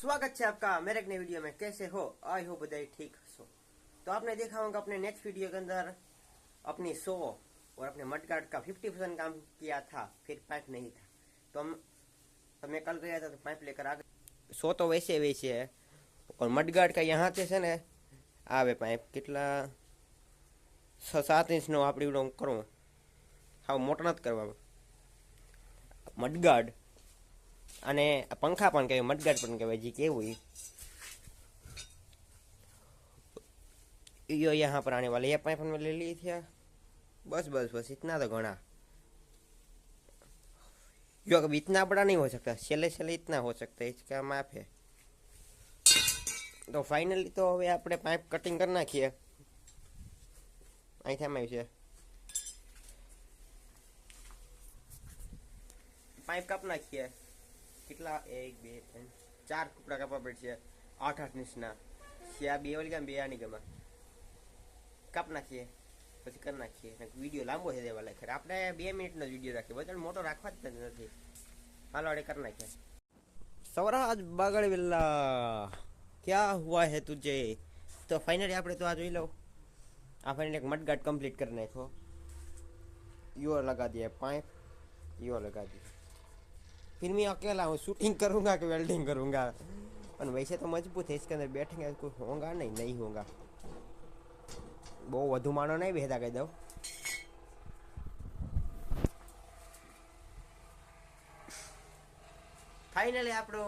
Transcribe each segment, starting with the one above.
स्वागत है आपका मेरे एक नई वीडियो में। कैसे हो? आई हो बधाई ठीक हो। तो आपने देखा होगा अपने नेक्स्ट वीडियो के अंदर अपनी 100 और अपने मडगार्ड का 50% काम किया था, फिर पाइप नहीं था तो मैं कल गया था तो पाइप लेकर आ गया। 100 तो वैसे वैसे है और मडगार्ड का यहाँ से ने आवे पाइप કેટલા 6-7 ઇંચનો આપણી કરું હાવ મોટો નથી કરવા મડગાર્ડ અને पंखा पण कहे मडगार्ड पण कहे जी केवुं यो यहाँ पर आने वाले ये पाइप हमने ले ली थी। बस बस बस इतना तो घना जो कभी इतना बड़ा नहीं हो सकता, छेले छेले इतना हो सकता है, इसका माप है। तो फाइनली तो हवे आपणे पाइप कटिंग कर नाखीए। અહીં થેમ છે પાઇપ કાપ નાખીએ। કેટલા 1 2 3 4 ટુકડા કાપવા પડશે 8-8 ઇંચના। આ બે ઓલી ગામ બે આની ગામ કાપ નાખીએ પછી કરી નાખીએ। વિડીયો લાંબો છે દેવા લાગે, આપણે 2 મિનિટનો વિડીયો રાખીએ, વધારે મોટો રાખવા જ નથી। હાલો આડે કરી નાખીએ। સૌરાજ બાગળવેલા क्या हुआ है तुझे? तो फाइनली આપણે તો આ જોઈ લો, આ फाइनली एक मडगार्ड कंप्लीट कर नाखो। यो लगा दिया पाइप, यो लगा दिया। फिर मैं अकेला हूँ, शूटिंग करूँगा कि वेल्डिंग करूँगा? और वैसे तो मजबूत है, इसके अंदर बैठेंगे कोई होगा नहीं, नहीं होगा। बहुत વધુ માણો नहीं भेदा कही दो। फाइनली આપણો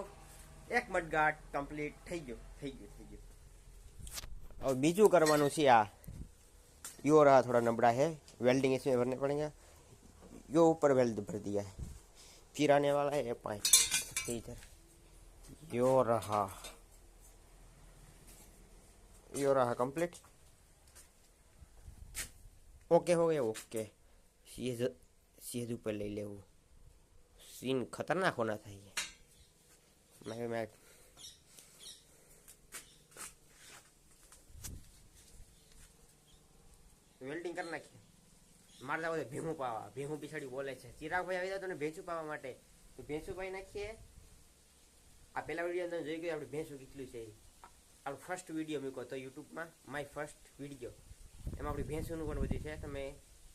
एक मडगार्ड कंप्लीट થઈ ગયો। और बीजू करवानुं છે आ यो रहा, थोड़ा नबड़ा है, वेल्डिंग इसमें भरने पड़ेगा। यो ऊपर वेल्ड भर दिया है, फिर आने वाला है पाइप इधर। यो रहा कंप्लीट। ओके हो गया, ओके। सीधे ऊपर ले ले, वो सीन खतरनाक होना चाहिए। मैं વેલ્ડિંગ કરી નાખીએ। મારતા હોય ભેહું પાવા, ભેહું પીછાડી બોલે છે ચિરાગભાઈ આવી જતો ને ભેંસું પાવા માટે, તો ભેંસું પાઈ નાખીએ। આ પહેલા વિડીયો અંદર જોઈ ગયો આપણે ભેંસું કેટલું છે। આપણો ફર્સ્ટ વિડીયો મૂકો તો યુટ્યુબમાં માય ફર્સ્ટ વિડીયો, એમાં આપણી ભેંસુનું પણ બધું છે, તમે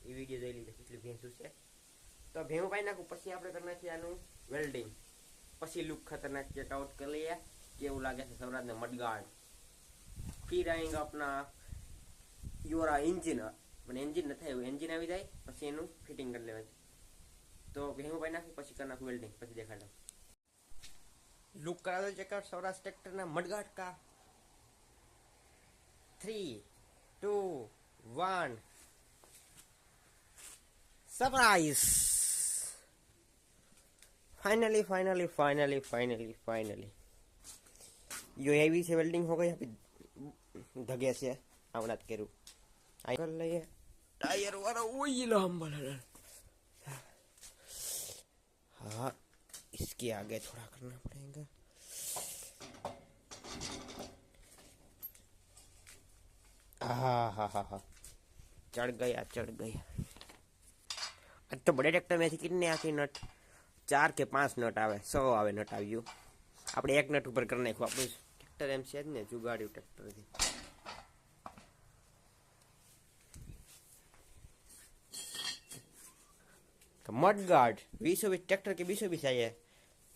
એ વિડીયો જોઈ લીધો કેટલું ભેંસું છે। તો ભેહું પાઈ નાખું, પછી આપણે કરી નાખીએ આનું વેલ્ડિંગ, પછી લુક खतरनाक चेकआउट कर लिए केवं लागे છે સૌરાજને મડગાર્ડ। फिर आएगा अपना योरा इंजिन, मैंने इंजिन न था, इंजिन आ जाए पछी एनु फिटिंग कर लेवा। तो भेहूं पाई नाखी पछी कर नाखू वेल्डिंग, पछी देखाडो। लुक करा दो चेकआउट सौराष्ट्र ट्रैक्टर ना मडगार्ड का। 3 2 1 सरप्राइज। फाइनली यो हेवी से वेल्डिंग हो गई। धगे से आवनात करूँ आई कर लिए टायर वाला वही लंबा। हाँ, इसके आगे थोड़ा करना पड़ेगा। हाँ, चढ़ गया। आज तो बड़े ट्रैक्टर में कितने आके नट 4 के 5 नट आवे, 100 आवे नट आव्यू। આપણે એક નટ ઉપર કરી નાખવું। આપણું ટ્રેક્ટર એમ છે જ ને, જુગાડ્યું ટ્રેક્ટરથી। मडगार्ड 2020 ट्रैक्टर के 2020 आई है।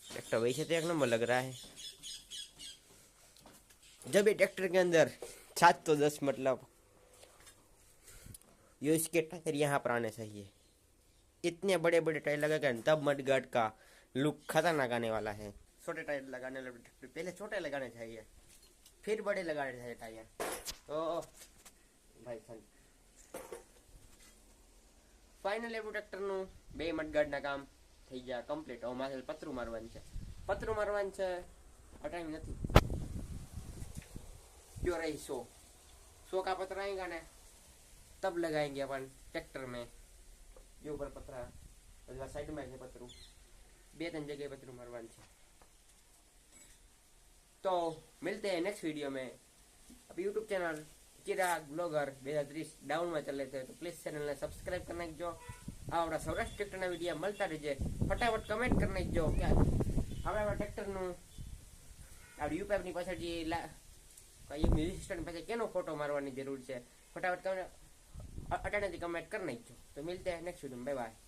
ट्रैक्टर वैसे तो एक नंबर लग रहा है। जब ये ट्रैक्टर के अंदर 7 तो 10 मतलब यो इसके टायर यहाँ पर आने चाहिए। इतने बड़े बड़े टायर लगाकर तब मडगार्ड का लुक खतरनाक आने वाला है। छोटे टायर लगाने वाले ट्रैक्टर पहले छोटे लगाने चाहिए, फिर बड़े लगाने चाहिए टायर। तो भाई फाइनली આપણું ટ્રેક્ટરનું 2 મડગાર્ડના કામ થઈ ગયા કમ્પ્લીટ। હવે માથે પતરું મારવાનું છે। આ ટાઈમ નથી। जो रही 100 का पत्रा आएगा ना, तब लगाएंगे अपन ट्रैक्टर में। ये ऊपर पत्रा साइड में है पतरू, 2-3 जगह पतरू मारवान है। तो मिलते हैं नेक्स्ट वीडियो में। अब यूट्यूब चैनल चिराग ब्लॉगर 2030 डाउन में चले थे, तो प्लीज चैनल ने सब्सक्राइब करना जो। आवड़ा सौराष्ट्र ट्रेक्टर ना वीडियो मिलता रहे, फटाफट कमेंट करना जो क्या हमारा ट्रेक्टर नु આપણે યુપીઆઈની પાછળ જે મ્યુઝિક સિસ્ટમની પાછળ કેનો ફોટો મારવાની જરૂર છે? ફટાફટ તમે અટાણેથી કમેન્ટ કરી નાખજો. તો મિલતે हैं नेक्स्ट वीडियो में. Bye bye.